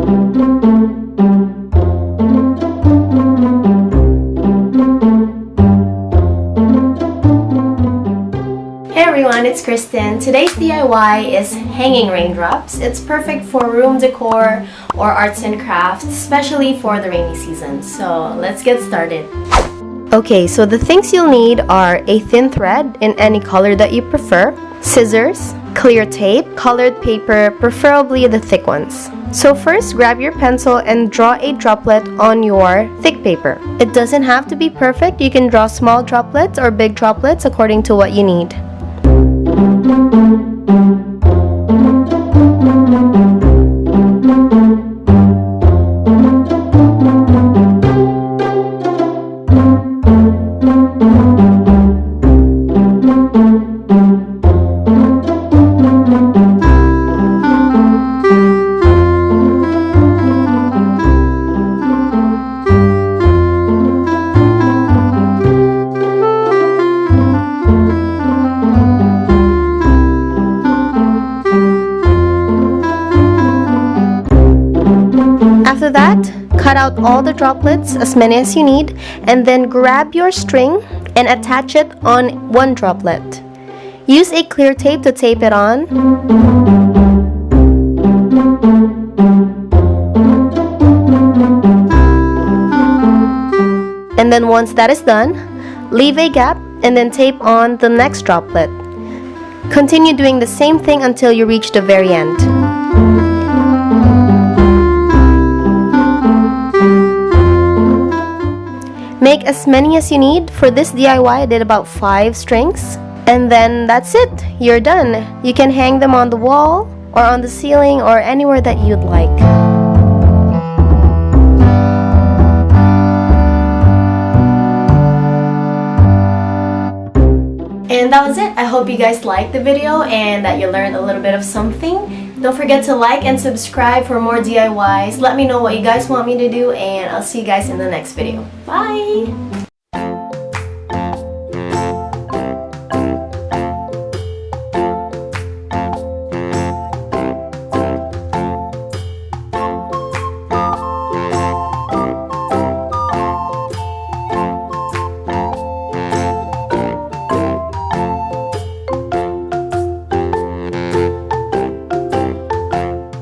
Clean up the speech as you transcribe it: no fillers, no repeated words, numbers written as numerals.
Hey everyone, it's Kristen. Today's DIY is hanging raindrops. It's perfect for room decor or arts and crafts, especially for the rainy season. So let's get started. Okay, so the things you'll need are a thin thread in any color that you prefer, scissors, clear tape, colored paper, preferably the thick ones. So first, grab your pencil and draw a droplet on your thick paper. It doesn't have to be perfect. You can draw small droplets or big droplets according to what you need. After that, cut out all the droplets, as many as you need, and then grab your string and attach it on one droplet. Use a clear tape to tape it on. And then once that is done, leave a gap and then tape on the next droplet. Continue doing the same thing until you reach the very end. Make as many as you need. For this DIY, I did about 5 strings. And then that's it. You're done. You can hang them on the wall or on the ceiling or anywhere that you'd like. And that was it. I hope you guys liked the video and that you learned a little bit of something. Don't forget to like and subscribe for more DIYs. Let me know what you guys want me to do, and I'll see you guys in the next video. Bye!